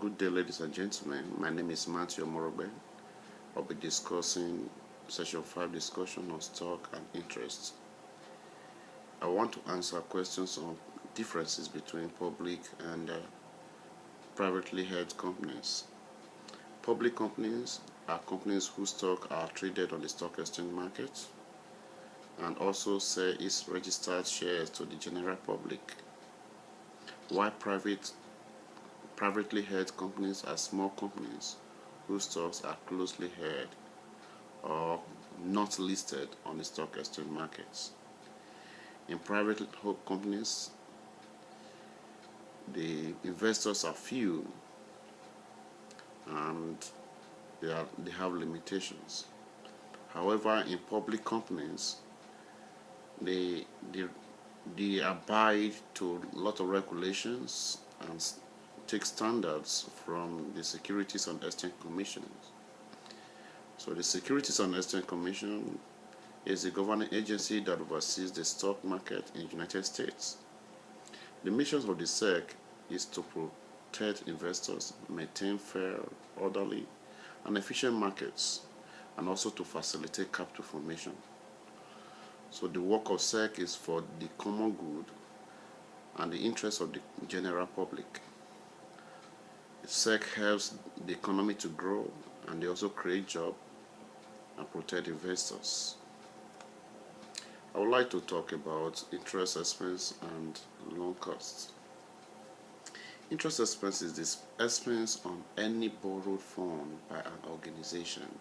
Good day, ladies and gentlemen. My name is Matthew Morobe. I'll be discussing session 5 discussion on stock and interest. I want to answer questions on differences between public and privately held companies. Public companies are companies whose stock are traded on the stock exchange market and also sell its registered shares to the general public, while privately held companies are small companies whose stocks are closely held or not listed on the stock exchange markets. In privately held companies, the investors are few and they have limitations. However, in public companies, they abide to a lot of regulations and take standards from the Securities and Exchange Commission. So the Securities and Exchange Commission is a governing agency that oversees the stock market in the United States. The mission of the SEC is to protect investors, maintain fair, orderly, and efficient markets, and also to facilitate capital formation. So the work of SEC is for the common good and the interest of the general public. SEC helps the economy to grow, and they also create jobs and protect investors. I would like to talk about interest expense and loan costs. Interest expense is the expense on any borrowed fund by an organization.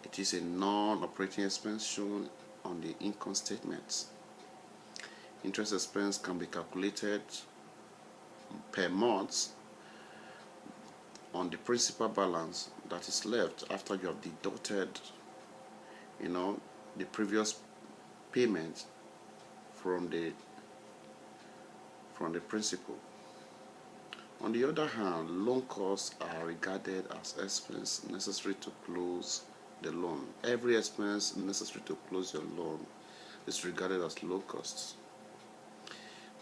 It is a non-operating expense shown on the income statement. Interest expense can be calculated per month on the principal balance that is left after you have deducted the previous payment from the principal. On the other hand, loan costs are regarded as expense necessary to close the loan. Every expense necessary to close your loan is regarded as low costs.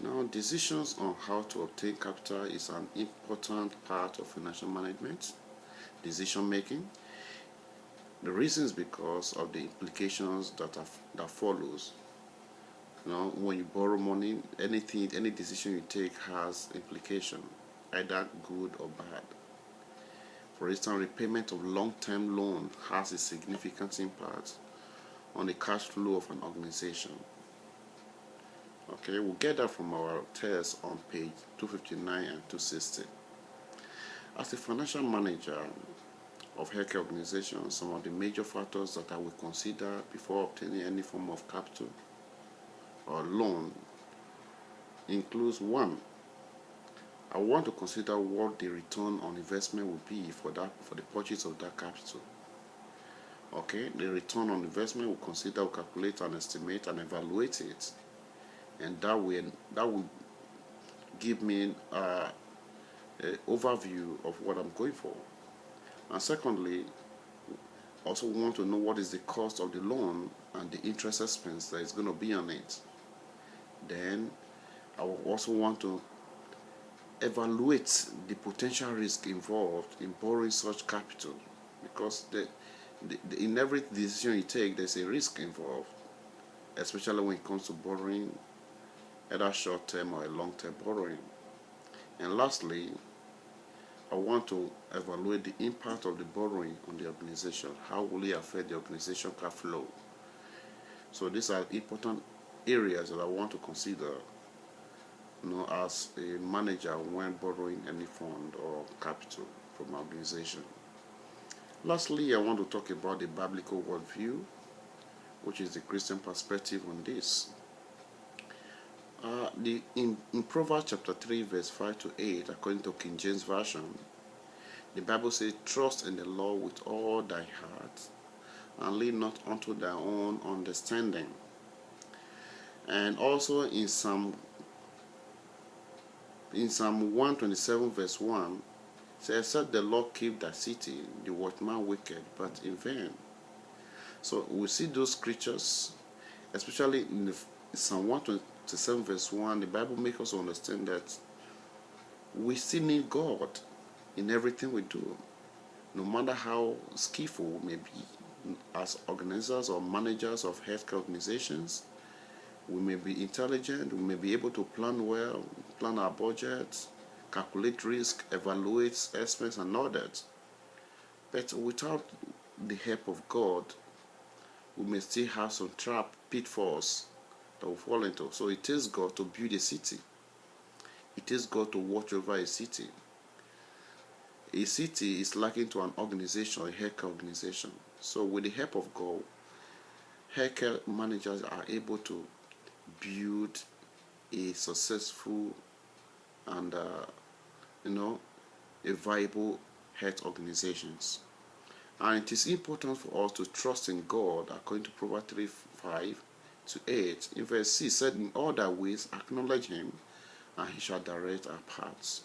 Now, decisions on how to obtain capital is an important part of financial management, decision making. The reason is because of the implications that follows. When you borrow money, any decision you take has implication, either good or bad. For instance, repayment of long-term loan has a significant impact on the cash flow of an organization. Okay, we'll get that from our test on page 259 and 260. As a financial manager of healthcare organizations, some of the major factors that I will consider before obtaining any form of capital or loan includes: 1, I want to consider what the return on investment will be for the purchase of that capital. Okay, the return on investment will calculate and estimate and evaluate it, and that will give me an overview of what I'm going for. And secondly, also want to know what is the cost of the loan and the interest expense that is going to be on it. Then I will also want to evaluate the potential risk involved in borrowing such capital, because in every decision you take, there's a risk involved, especially when it comes to borrowing, either short-term or a long-term borrowing. And lastly, I want to evaluate the impact of the borrowing on the organization. How will it affect the organization cash flow? So these are important areas that I want to consider as a manager when borrowing any fund or capital from an organization. Lastly, I want to talk about the biblical worldview, which is the Christian perspective on this. In Proverbs chapter 3, verse 5 to 8, according to King James Version, the Bible says, "Trust in the Lord with all thy heart, and lean not unto thy own understanding." And also in Psalm 127, verse 1, says, "Except the Lord keep thy city, the watchman waketh, but in vain." So we see those scriptures, especially in Psalm 127, verse 1, the Bible makes us understand that we still need God in everything we do, no matter how skillful we may be as organizers or managers of healthcare organizations. We may be intelligent, we may be able to plan well, plan our budgets, calculate risk, evaluate expense and all that. But without the help of God, we may still have some pitfalls that we fall into. So it is God to build a city. It is God to watch over a city. A city is likened to an organization, a healthcare organization. So with the help of God, healthcare managers are able to build a successful and a viable health organizations. And it is important for us to trust in God, according to Proverbs 3:5-8. In verse 6 said, in all thy ways acknowledge him, and he shall direct our paths.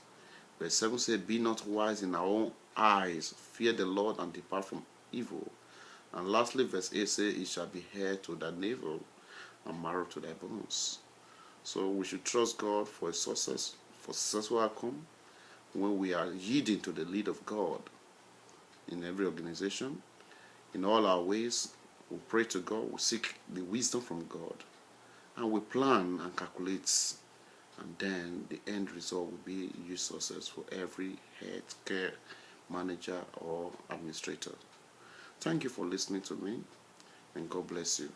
Verse 7 said, be not wise in our own eyes, fear the Lord and depart from evil. And lastly, verse 8 says, it shall be hair to thy navel and marrow to thy bones. So we should trust God for successful outcome when we are yielding to the lead of God in every organization. In all our ways, we pray to God, we seek the wisdom from God, and we plan and calculate, and then the end result will be huge success for every healthcare manager or administrator. Thank you for listening to me, and God bless you.